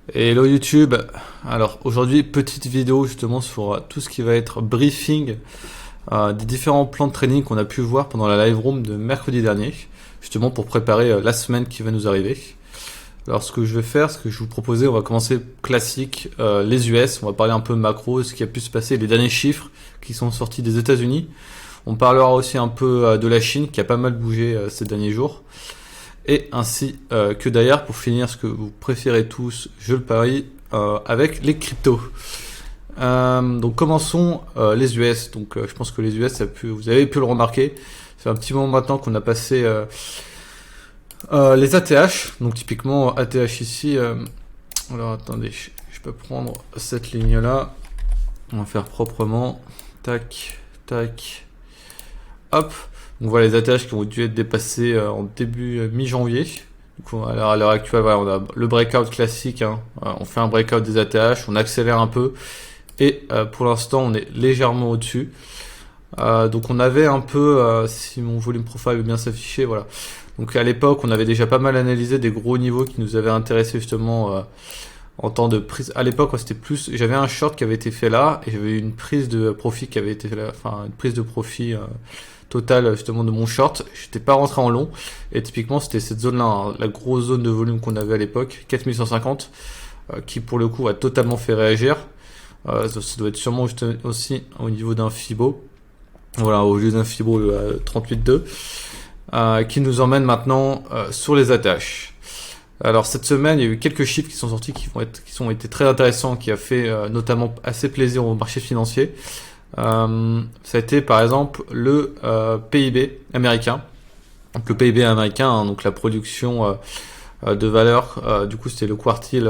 Hello YouTube, alors aujourd'hui petite vidéo justement sur tout ce qui va être briefing des différents plans de training qu'on a pu voir pendant la live room de mercredi dernier, justement pour préparer la semaine qui va nous arriver. Alors ce que je vais faire, ce que je vous proposais, on va commencer classique, les US, on va parler un peu macro, ce qui a pu se passer, les derniers chiffres qui sont sortis des États-Unis. On parlera aussi un peu de la Chine qui a pas mal bougé ces derniers jours. Et ainsi que d'ailleurs, pour finir, ce que vous préférez tous, je le parie, avec les cryptos. Donc commençons les US. Donc je pense que les US, vous avez pu le remarquer. C'est un petit moment maintenant qu'on a passé les ATH. Donc typiquement ATH ici. Alors attendez, je peux prendre cette ligne là. On va faire proprement. Tac, tac. Hop. Donc voilà les ATH qui ont dû être dépassés en début mi-janvier. Du coup, à l'heure actuelle, voilà, on a le breakout classique. On fait un breakout des ATH, on accélère un peu. Et pour l'instant, on est légèrement au-dessus. Donc on avait un peu, si mon volume profile veut bien s'afficher, voilà. Donc à l'époque, on avait déjà pas mal analysé des gros niveaux qui nous avaient intéressé justement en temps de prise. À l'époque, c'était plus, j'avais un short qui avait été fait là et j'avais une prise de profit qui avait été fait là, enfin une prise de profit total justement de mon short. J'étais pas rentré en long et typiquement c'était cette zone là, la grosse zone de volume qu'on avait à l'époque, 4150, qui pour le coup a totalement fait réagir. Ça doit être sûrement juste aussi au niveau d'un Fibo, voilà, au lieu d'un Fibo 38.2, qui nous emmène maintenant sur les ATH. Alors cette semaine il y a eu quelques chiffres qui sont sortis qui ont été très intéressants, qui a fait notamment assez plaisir au marché financier. Ça a été par exemple le PIB américain. Donc le PIB américain, donc la production de valeur, du coup c'était le quartile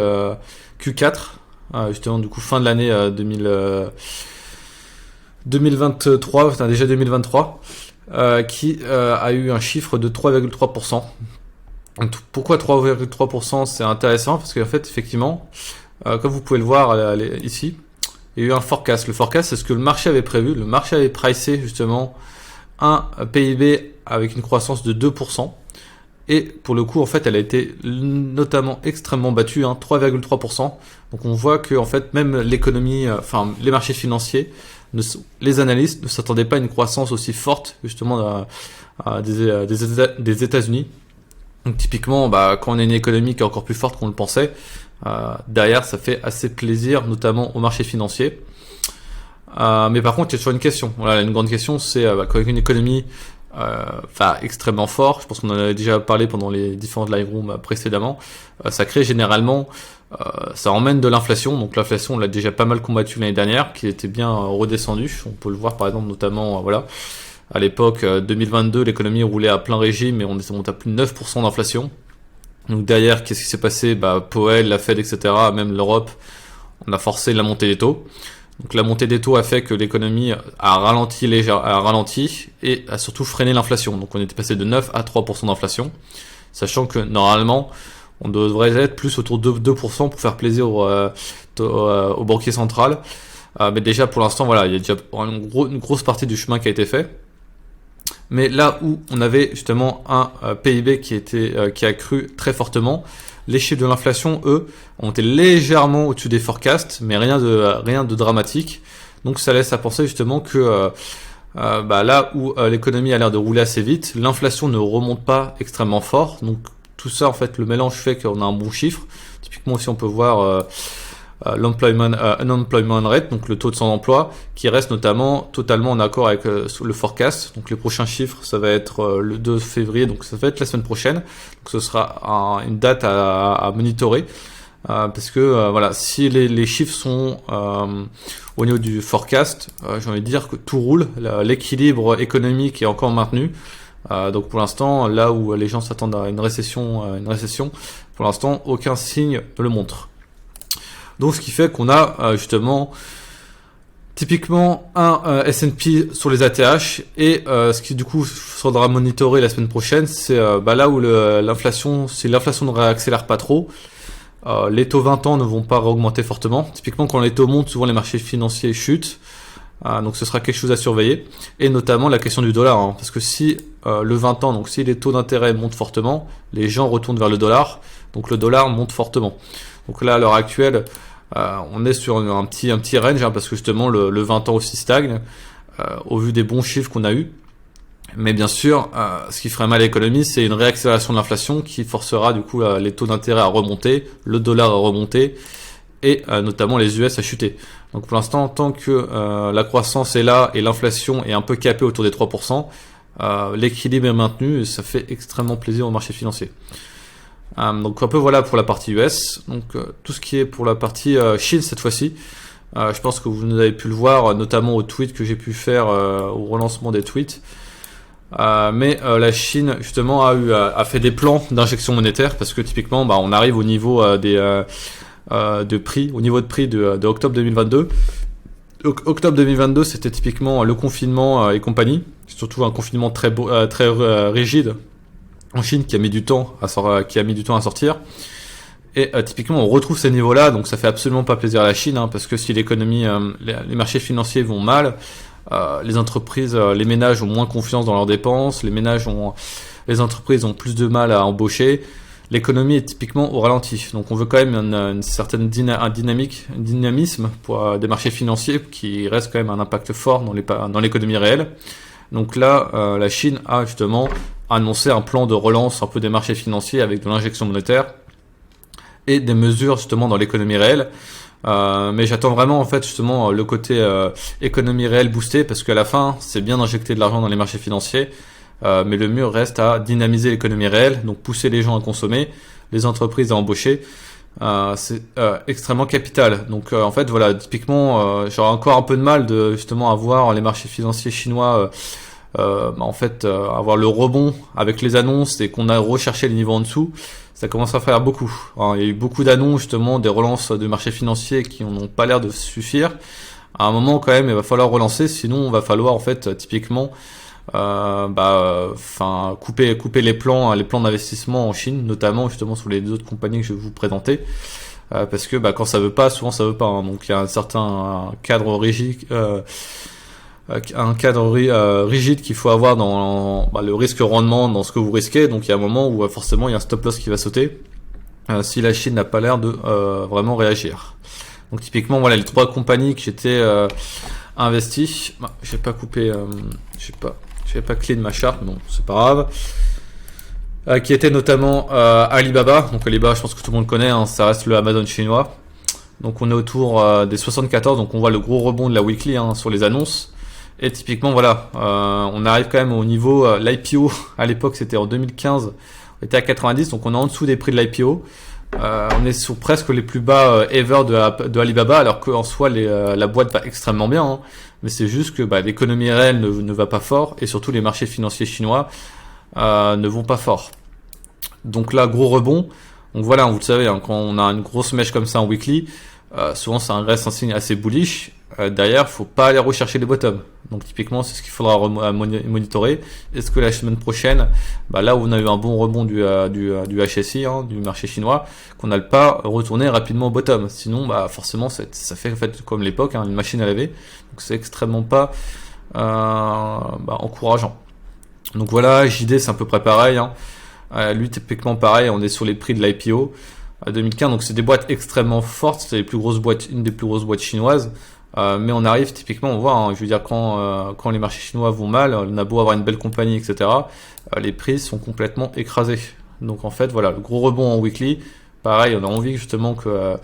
Q4, justement du coup fin de l'année 2023, enfin déjà 2023, qui a eu un chiffre de 3,3%. Donc, pourquoi 3,3%? C'est intéressant parce qu'en fait effectivement, comme vous pouvez le voir ici, il y a eu un forecast. Le forecast, c'est ce que le marché avait prévu. Le marché avait pricé justement un PIB avec une croissance de 2%. Et pour le coup, en fait, elle a été notamment extrêmement battue, 3,3%. Donc on voit que en fait, même l'économie, enfin les marchés financiers, les analystes ne s'attendaient pas à une croissance aussi forte justement des États-Unis. Donc typiquement, quand on a une économie qui est encore plus forte qu'on le pensait, derrière ça fait assez plaisir, notamment au marché financier. Mais par contre il y a toujours une question. Voilà, une grande question, c'est quand une économie extrêmement forte, je pense qu'on en avait déjà parlé pendant les différentes live rooms précédemment, ça crée généralement, ça emmène de l'inflation. Donc l'inflation on l'a déjà pas mal combattu l'année dernière, qui était bien redescendue. On peut le voir par exemple notamment voilà. À l'époque, 2022, l'économie roulait à plein régime et on était monté à plus de 9% d'inflation. Donc derrière, qu'est-ce qui s'est passé? Powell, la Fed, etc., même l'Europe, on a forcé la montée des taux. Donc la montée des taux a fait que l'économie a ralenti et a surtout freiné l'inflation. Donc on était passé de 9 à 3% d'inflation, sachant que normalement, on devrait être plus autour de 2% pour faire plaisir au banquier central. Mais déjà pour l'instant, voilà, il y a déjà une grosse partie du chemin qui a été fait. Mais là où on avait justement un PIB qui a cru très fortement, les chiffres de l'inflation, eux, ont été légèrement au-dessus des forecasts, mais rien de dramatique. Donc ça laisse à penser justement que là où l'économie a l'air de rouler assez vite, l'inflation ne remonte pas extrêmement fort. Donc tout ça, en fait, le mélange fait qu'on a un bon chiffre. Typiquement aussi, on peut voir unemployment rate, donc le taux de sans-emploi, qui reste notamment totalement en accord avec le forecast. Donc les prochains chiffres, ça va être le 2 février, donc ça va être la semaine prochaine. Donc ce sera une date à monitorer, parce que voilà, si les chiffres sont au niveau du forecast, j'ai envie de dire que tout roule, l'équilibre économique est encore maintenu. Donc pour l'instant, là où les gens s'attendent à une récession, pour l'instant, aucun signe ne le montre. Donc ce qui fait qu'on a justement typiquement un S&P sur les ATH et ce qui du coup faudra monitorer la semaine prochaine, c'est là où l'inflation, si l'inflation ne réaccélère pas trop, les taux 20 ans ne vont pas augmenter fortement. Typiquement quand les taux montent, souvent les marchés financiers chutent. Donc ce sera quelque chose à surveiller, et notamment la question du dollar, parce que si le 20 ans, donc si les taux d'intérêt montent fortement, les gens retournent vers le dollar, donc le dollar monte fortement. Donc là, à l'heure actuelle, on est sur un petit range, parce que justement le 20 ans aussi stagne, au vu des bons chiffres qu'on a eu. Mais bien sûr, ce qui ferait mal à l'économie, c'est une réaccélération de l'inflation qui forcera du coup les taux d'intérêt à remonter, le dollar à remonter, et notamment les US à chuter. Donc pour l'instant, tant que la croissance est là et l'inflation est un peu capée autour des 3%, l'équilibre est maintenu et ça fait extrêmement plaisir au marché financier. Donc un peu voilà pour la partie US. Donc tout ce qui est pour la partie Chine cette fois-ci, je pense que vous avez pu le voir, notamment au tweet que j'ai pu faire au relancement des tweets. Mais la Chine justement a fait des plans d'injection monétaire parce que typiquement on arrive au niveau de prix, au niveau de prix de octobre 2022. Octobre 2022, c'était typiquement le confinement et compagnie, surtout un confinement très rigide en Chine qui a mis du temps à sortir. Et typiquement, on retrouve ces niveaux-là, donc ça fait absolument pas plaisir à la Chine, parce que si l'économie, les marchés financiers vont mal, les entreprises, les ménages ont moins confiance dans leurs dépenses, les entreprises ont plus de mal à embaucher. L'économie est typiquement au ralenti. Donc on veut quand même une certaine dynamisme pour des marchés financiers qui reste quand même un impact fort dans l'économie réelle. Donc là, la Chine a justement annoncé un plan de relance un peu des marchés financiers avec de l'injection monétaire et des mesures justement dans l'économie réelle. Mais j'attends vraiment en fait justement le côté économie réelle boostée parce qu'à la fin, c'est bien d'injecter de l'argent dans les marchés financiers. Mais le mieux reste à dynamiser l'économie réelle, donc pousser les gens à consommer, les entreprises à embaucher. C'est extrêmement capital. Donc en fait voilà, typiquement j'aurais encore un peu de mal de justement avoir les marchés financiers chinois avoir le rebond avec les annonces et qu'on a recherché les niveaux en dessous. Ça commence à faire beaucoup. Il y a eu beaucoup d'annonces justement, des relances de marchés financiers qui n'ont pas l'air de suffire. À un moment quand même, il va falloir relancer, sinon il va falloir en fait typiquement couper les plans d'investissement en Chine, notamment justement sur les autres compagnies que je vais vous présenter, parce que quand ça veut pas, souvent ça veut pas. Donc il y a un certain cadre rigide, rigide qu'il faut avoir dans le risque rendement, dans ce que vous risquez. Donc il y a un moment où forcément il y a un stop loss qui va sauter si la Chine n'a pas l'air de vraiment réagir. Donc typiquement voilà les trois compagnies que j'étais investi. J'ai pas coupé, j'avais pas clean ma charte, bon c'est pas grave. Qui était notamment Alibaba. Donc Alibaba, je pense que tout le monde connaît, ça reste le Amazon chinois. Donc on est autour des 74, donc on voit le gros rebond de la weekly sur les annonces. Et typiquement voilà, on arrive quand même au niveau l'IPO à l'époque c'était en 2015, on était à 90, donc on est en dessous des prix de l'IPO. On est sur presque les plus bas ever de Alibaba, alors qu'en soi la boîte va extrêmement bien, mais c'est juste que l'économie réelle ne va pas fort et surtout les marchés financiers chinois ne vont pas fort. Donc là, gros rebond. Donc voilà, vous le savez, quand on a une grosse mèche comme ça en weekly, souvent ça reste un signe assez bullish. Derrière, faut pas aller rechercher les bottoms. Donc typiquement, c'est ce qu'il faudra monitorer. Est-ce que la semaine prochaine, là où on a eu un bon rebond du HSI, du marché chinois, qu'on n'a pas retourné rapidement au bottom. Sinon, forcément, ça fait en fait comme l'époque, une machine à laver. Donc c'est extrêmement pas encourageant. Donc voilà, JD c'est à peu près pareil. Lui typiquement pareil, on est sur les prix de l'IPO à 2015. Donc c'est des boîtes extrêmement fortes, c'est une des plus grosses boîtes chinoises. Mais on arrive typiquement, on voit, je veux dire quand les marchés chinois vont mal, on a beau avoir une belle compagnie, etc. Les prix sont complètement écrasés. Donc en fait, voilà, le gros rebond en weekly, pareil, on a envie justement que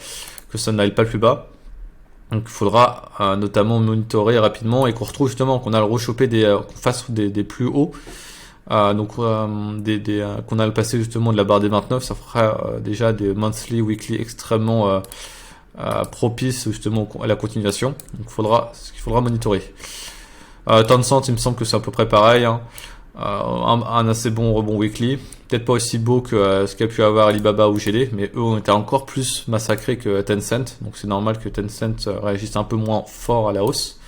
ça n'aille pas plus bas. Donc il faudra notamment monitorer rapidement et qu'on retrouve justement qu'on a le rechopé qu'on fasse des plus hauts. Qu'on a le passé justement de la barre des 29, ça fera déjà des monthly, weekly extrêmement propice justement à la continuation. Donc ce qu'il faudra monitorer. Tencent, il me semble que c'est à peu près pareil. Un assez bon rebond weekly. Peut-être pas aussi beau que ce qu'a pu avoir Alibaba ou GD, mais eux ont été encore plus massacrés que Tencent. Donc c'est normal que Tencent réagisse un peu moins fort à la hausse.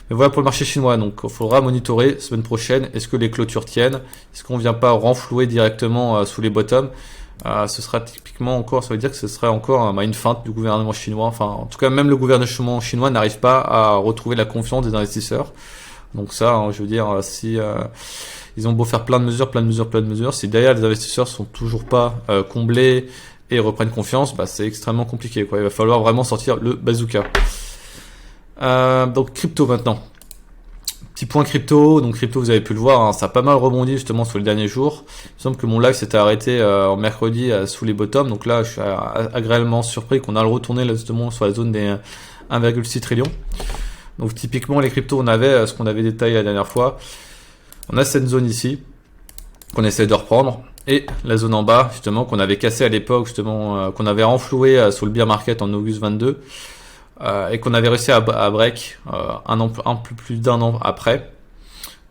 Mais voilà pour le marché chinois. Donc il faudra monitorer semaine prochaine. Est-ce que les clôtures tiennent? Est-ce qu'on vient pas renflouer directement sous les bottoms? Ce sera typiquement encore, ça veut dire que ce serait encore une feinte du gouvernement chinois. Enfin, en tout cas, même le gouvernement chinois n'arrive pas à retrouver la confiance des investisseurs. Donc ça, je veux dire, si ils ont beau faire plein de mesures, si derrière les investisseurs sont toujours pas comblés et reprennent confiance, bah, c'est extrêmement compliqué, quoi. Il va falloir vraiment sortir le bazooka. Donc crypto maintenant. Petit point crypto, donc crypto vous avez pu le voir, hein, ça a pas mal rebondi justement sur les derniers jours. Il me semble que mon live s'était arrêté en mercredi sous les bottoms, donc là je suis agréablement surpris qu'on a le retourné là, justement sur la zone des 1,6 trillions. Donc typiquement les cryptos on avait ce qu'on avait détaillé la dernière fois. On a cette zone ici qu'on essaie de reprendre et la zone en bas justement qu'on avait cassé à l'époque justement qu'on avait renfloué sur le bear market en août 22. Et qu'on avait réussi à break un peu plus d'un an après.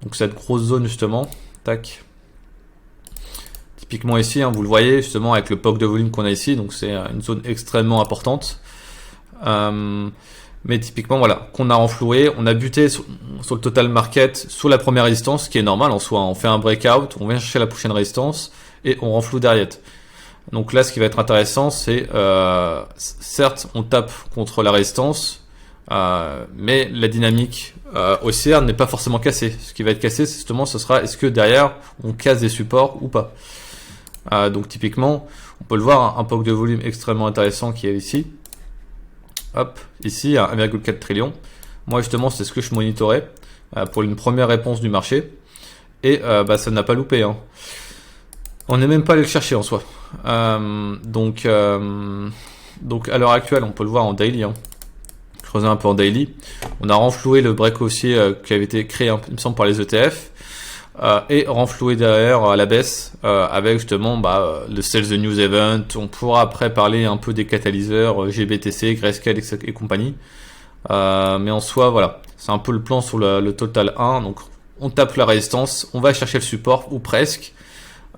Donc cette grosse zone justement, tac. Typiquement ici, hein, vous le voyez justement avec le POC de volume qu'on a ici, donc c'est une zone extrêmement importante. Mais typiquement voilà, qu'on a renfloué, on a buté sur le total market sur la première résistance, ce qui est normal en soi. On fait un breakout, on vient chercher la prochaine résistance et on renfloue derrière. Donc là, ce qui va être intéressant, c'est certes, on tape contre la résistance, mais la dynamique haussière n'est pas forcément cassée. Ce qui va être cassé, c'est justement, ce sera est-ce que derrière, on casse des supports ou pas. Donc typiquement, on peut le voir, un POC de volume extrêmement intéressant qui est ici. Hop, ici, à 1,4 trillion. Moi, justement, c'est ce que je monitorais pour une première réponse du marché. Et bah, ça n'a pas loupé, hein. On n'est même pas allé le chercher en soi. Donc à l'heure actuelle, on peut le voir en daily. Hein. Creuser un peu en daily. On a renfloué le break haussier qui avait été créé, il me semble, par les ETF. Et renfloué derrière à la baisse avec justement le Sell the News Event. On pourra après parler un peu des catalyseurs GBTC, Grayscale et compagnie. Mais en soi, voilà. C'est un peu le plan sur le total 1. Donc on tape la résistance, on va chercher le support ou presque.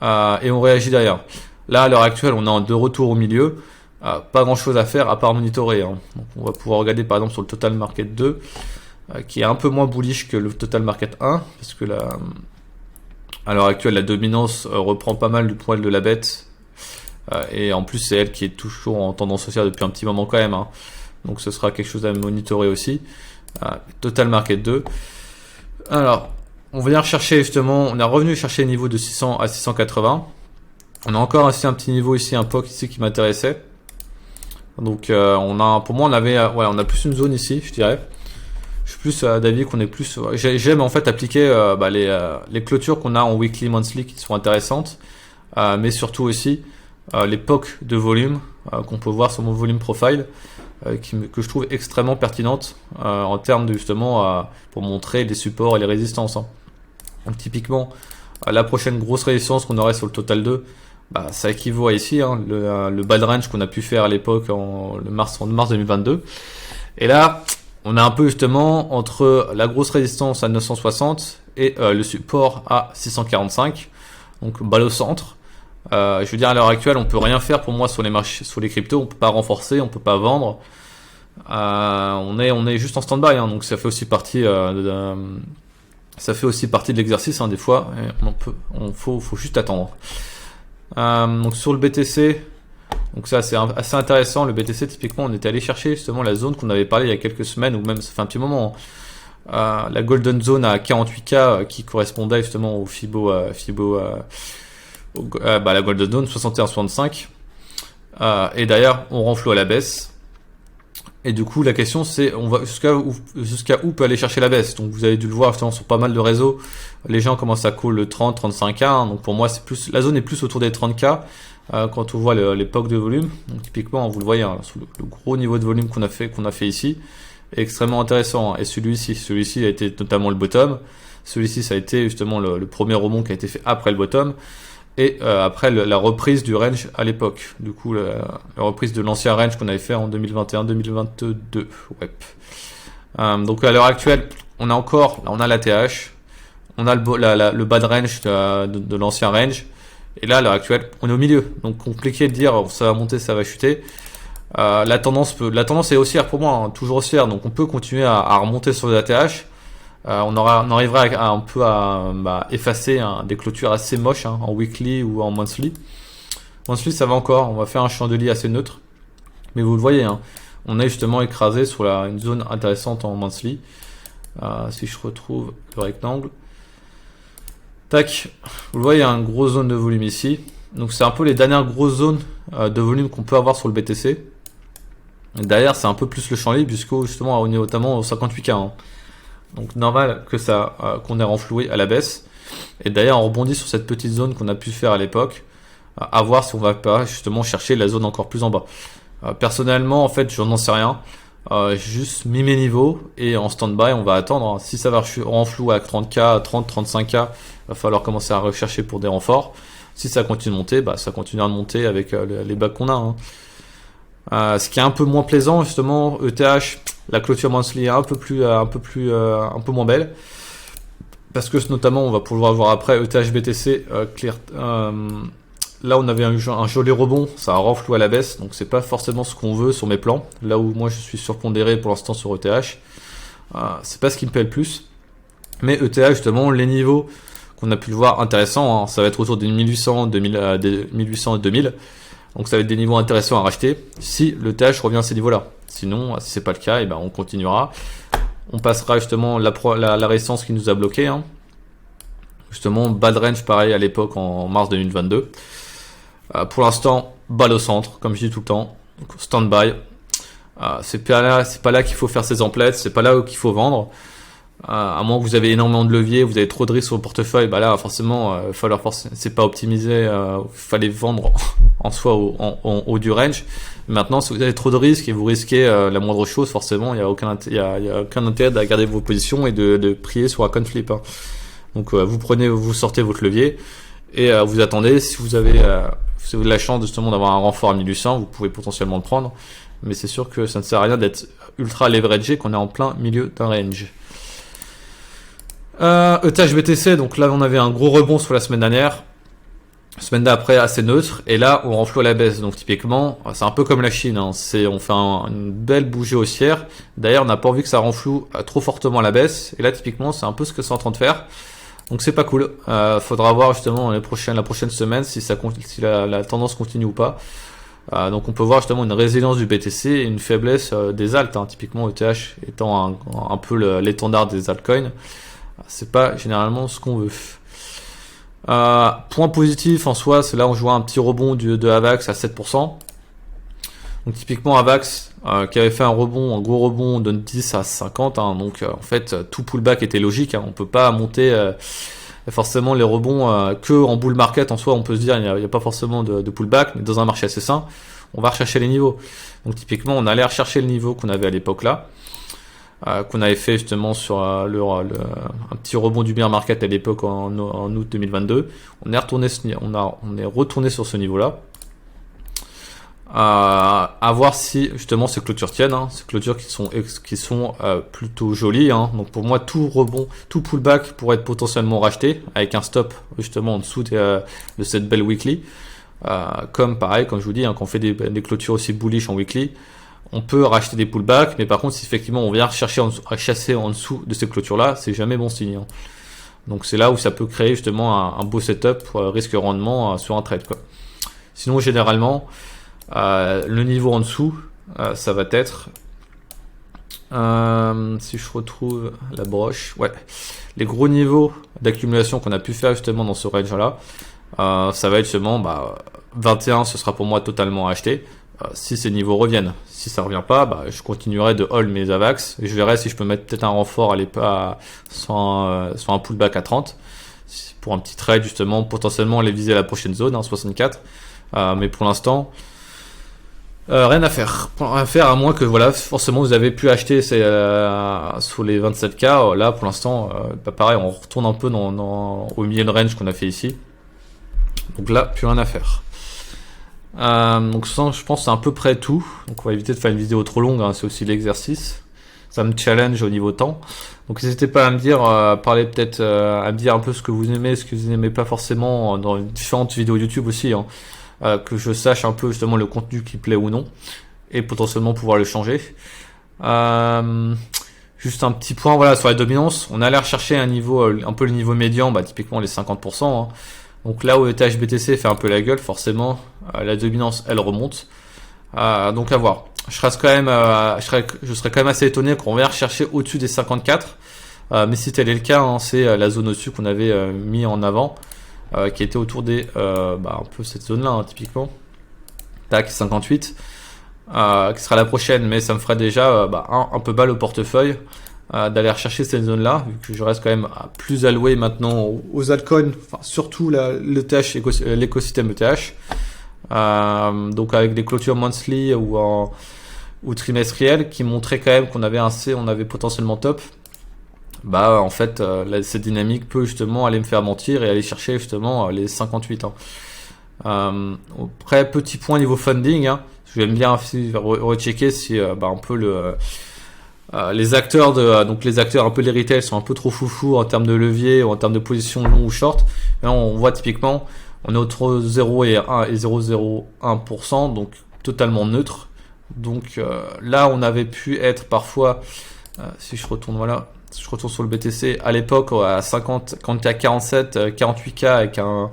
Et on réagit derrière. Là, à l'heure actuelle, on est de retour au milieu. Pas grand chose à faire à part monitorer. Hein. Donc, on va pouvoir regarder par exemple sur le Total Market 2, qui est un peu moins bullish que le Total Market 1, parce que à l'heure actuelle, la dominance reprend pas mal du poil de la bête. Et en plus, c'est elle qui est toujours en tendance haussière depuis un petit moment quand même. Hein. Donc, ce sera quelque chose à monitorer aussi. Total Market 2. Alors, on vient chercher justement, on est revenu chercher le niveau de 600 à 680. On a encore aussi un petit niveau ici, un POC ici qui m'intéressait. Donc pour moi on a plus une zone ici, je dirais. Je suis plus d'avis qu'on est plus. J'aime en fait appliquer les clôtures qu'on a en weekly, monthly qui sont intéressantes, mais surtout aussi les POC de volume qu'on peut voir sur mon volume profile, que je trouve extrêmement pertinente en termes de justement pour montrer les supports et les résistances. Hein. Donc typiquement, la prochaine grosse résistance qu'on aurait sur le Total 2, ça équivaut à ici, hein, le bad range qu'on a pu faire à l'époque en mars 2022. Et là, on est un peu justement entre la grosse résistance à 960 et le support à 645. Donc balle au centre. Je veux dire, à l'heure actuelle, on peut rien faire pour moi sur les marchés, sur les cryptos. On peut pas renforcer, on peut pas vendre. On est juste en stand-by, hein, donc ça fait aussi partie de l'exercice, hein, des fois. Faut juste attendre. Donc sur le BTC, donc ça c'est assez intéressant. Le BTC, typiquement, on était allé chercher justement la zone qu'on avait parlé il y a quelques semaines, ou même ça fait un petit moment. La Golden Zone à 48K qui correspondait justement au la Golden Zone 61,65. Et d'ailleurs, on renfloue à la baisse. Et du coup, la question c'est, on va jusqu'à où peut aller chercher la baisse. Donc vous avez dû le voir justement sur pas mal de réseaux. Les gens commencent à call le 30, 35K. Hein. Donc pour moi, la zone est plus autour des 30K quand on voit l'époque de volume. Donc typiquement, vous le voyez, hein, sur le gros niveau de volume qu'on a fait ici, est extrêmement intéressant. Hein. Et celui-ci a été notamment le bottom. Celui-ci, ça a été justement le premier rebond qui a été fait après le bottom. Et après la reprise du range à l'époque, du coup la reprise de l'ancien range qu'on avait fait en 2021-2022. Ouais. Donc à l'heure actuelle, on a la TH, on a le bad range de l'ancien range, et là à l'heure actuelle, on est au milieu. Donc compliqué de dire ça va monter, ça va chuter. La tendance est haussière pour moi, hein, toujours haussière, donc on peut continuer à remonter sur la TH. On arrivera un peu à effacer des clôtures assez moches, hein, en weekly ou en monthly. Monthly, ça va encore, on va faire un chandelier assez neutre. Mais vous le voyez, hein, on est justement écrasé sur une zone intéressante en monthly. Si je retrouve le rectangle. Tac, vous le voyez, il y a une grosse zone de volume ici. Donc c'est un peu les dernières grosses zones de volume qu'on peut avoir sur le BTC. Derrière, c'est un peu plus le champ libre jusqu'au justement on est notamment au 58K. Hein. Donc normal que ça qu'on ait renfloué à la baisse. Et d'ailleurs, on rebondit sur cette petite zone qu'on a pu faire à l'époque. À voir si on va pas justement chercher la zone encore plus en bas. Personnellement, en fait, je n'en sais rien. J'ai juste mis mes niveaux et en stand-by, on va attendre. Si ça va renflouer à 30K, 30, 35K, va falloir commencer à rechercher pour des renforts. Si ça continue de monter, bah ça continuera de monter avec les bacs qu'on a. Hein. Ce qui est un peu moins plaisant, justement, ETH, la clôture monthly est un peu moins belle. Parce que notamment, on va pouvoir voir après ETH BTC là, on avait un joli rebond, ça a renfloué à la baisse, donc c'est pas forcément ce qu'on veut sur mes plans. Là où moi je suis surpondéré pour l'instant sur ETH, c'est pas ce qui me plaît le plus. Mais ETH, justement, les niveaux qu'on a pu le voir intéressants, hein, ça va être autour des 1800, 1800 et 2000. Donc ça va être des niveaux intéressants à racheter si l'ETH revient à ces niveaux-là. Sinon, si c'est pas le cas, et ben on continuera. On passera justement la résistance qui nous a bloqué. Hein. Justement, bad range pareil à l'époque en mars 2022. Pour l'instant, balle au centre, comme je dis tout le temps. Stand-by. C'est pas là qu'il faut faire ses emplettes, c'est pas là qu'il faut vendre. À moins que vous avez énormément de leviers, vous avez trop de risques sur le portefeuille, bah là forcément, c'est pas optimisé, fallait vendre en soi au haut du range. Maintenant, si vous avez trop de risques et vous risquez la moindre chose, forcément, il y a aucun intérêt de garder vos positions et de prier sur un coin flip. Hein. Donc vous sortez votre levier et vous attendez. Si vous avez la chance justement d'avoir un renfort à 1800, vous pouvez potentiellement le prendre. Mais c'est sûr que ça ne sert à rien d'être ultra leveragé qu'on est en plein milieu d'un range. ETH BTC, donc là on avait un gros rebond sur la semaine dernière. Semaine d'après assez neutre. Et là on renfloue à la baisse. Donc typiquement, c'est un peu comme la Chine. Hein. On fait une belle bougie haussière. D'ailleurs on n'a pas envie que ça renfloue trop fortement à la baisse. Et là typiquement c'est un peu ce que c'est en train de faire. Donc c'est pas cool. Faudra voir justement la prochaine semaine si la tendance continue ou pas. Donc on peut voir justement une résilience du BTC et une faiblesse des alts. Hein. Typiquement ETH étant un peu l'étendard des altcoins. C'est pas généralement ce qu'on veut. Point positif en soi, c'est là on joue un petit rebond de Avax à 7%. Donc typiquement Avax qui avait fait un gros rebond de 10 à 50. Hein, donc en fait tout pullback était logique. Hein, on peut pas monter forcément les rebonds que en bull market en soi. On peut se dire il n'y a pas forcément de pullback, mais dans un marché assez sain, on va rechercher les niveaux. Donc typiquement on allait rechercher le niveau qu'on avait à l'époque là. Qu'on avait fait justement sur un petit rebond du bear market à l'époque en août 2022. On est retourné sur ce niveau-là. À voir si justement ces clôtures tiennent. Hein. Ces clôtures qui sont plutôt jolies. Hein. Donc pour moi tout rebond, tout pullback pourrait être potentiellement racheté avec un stop justement en dessous de cette belle weekly. Comme pareil, comme je vous dis, hein, quand on fait des clôtures aussi bullish en weekly. On peut racheter des pullbacks, mais par contre, si effectivement on vient chasser en dessous de ces clôtures-là, c'est jamais bon signe. Hein. Donc c'est là où ça peut créer justement un beau setup risque-rendement sur un trade. Quoi. Sinon, généralement, le niveau en dessous, ça va être... si je retrouve la broche, ouais, les gros niveaux d'accumulation qu'on a pu faire justement dans ce range-là, ça va être justement 21, ce sera pour moi totalement acheté. Si ces niveaux reviennent, si ça revient pas, je continuerai de hold mes AVAX et je verrai si je peux mettre peut-être un renfort sur un pullback à 30 pour un petit trade justement, potentiellement aller viser la prochaine zone, 64. Mais pour l'instant, rien à faire. À moins que voilà, forcément vous avez pu acheter sous les 27K. Là pour l'instant, pareil, on retourne un peu au milieu de range qu'on a fait ici. Donc là, plus rien à faire. Donc ça, je pense que c'est à peu près tout. Donc on va éviter de faire une vidéo trop longue, hein, c'est aussi l'exercice. Ça me challenge au niveau temps. Donc n'hésitez pas à me dire, à me dire un peu ce que vous aimez, ce que vous n'aimez pas forcément dans différentes vidéos YouTube aussi. Hein, que je sache un peu justement le contenu qui plaît ou non. Et potentiellement pouvoir le changer. Juste un petit point voilà, sur la dominance. On allait rechercher un niveau, un peu le niveau médian, typiquement les 50%. Hein. Donc là où ETH BTC fait un peu la gueule, forcément, la dominance, elle remonte. Donc à voir. Je serais quand même assez étonné qu'on vienne rechercher au-dessus des 54. Mais si tel est le cas, hein, c'est la zone au-dessus qu'on avait mis en avant. qui était autour des un peu cette zone là, hein, typiquement. Tac, 58, qui sera la prochaine, mais ça me ferait déjà un peu bas au portefeuille d'aller rechercher cette zone là, vu que je reste quand même plus alloué maintenant aux altcoins, enfin surtout l'ETH, l'écosystème ETH. Donc avec des clôtures monthly ou trimestrielles qui montraient quand même qu'on avait on avait potentiellement top. En fait, cette dynamique peut justement aller me faire mentir et aller chercher justement les 58. Après, petit point niveau funding, j'aime bien aussi rechecker si un peu les acteurs donc les acteurs un peu les retail sont un peu trop foufou en termes de levier ou en termes de position long ou short. Là, on voit typiquement on est entre 0 et 1 et 0,01%, donc totalement neutre. Donc là on avait pu être parfois si je retourne sur le BTC à l'époque à 50 quand tu es à 47 48K avec un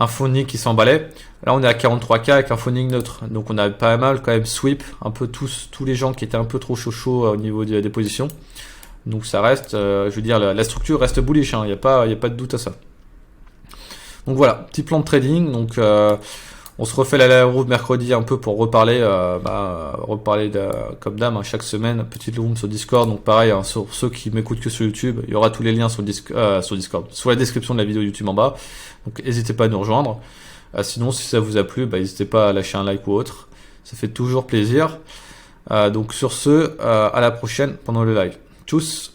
phonique qui s'emballait. Là on est à 43K avec un phonique neutre, donc on a pas mal quand même sweep un peu tous les gens qui étaient un peu trop chaud au niveau des positions. Donc ça reste je veux dire la structure reste bullish, il y a pas de doute à ça. Donc voilà, petit plan de trading. Donc on se refait la room mercredi un peu pour reparler comme d'hab, chaque semaine, petite room sur Discord. Donc pareil, sur ceux qui m'écoutent que sur YouTube, il y aura tous les liens sur Discord, sur la description de la vidéo YouTube en bas. Donc n'hésitez pas à nous rejoindre. Sinon, si ça vous a plu, n'hésitez pas à lâcher un like ou autre. Ça fait toujours plaisir. Donc sur ce, à la prochaine pendant le live. Tchuss!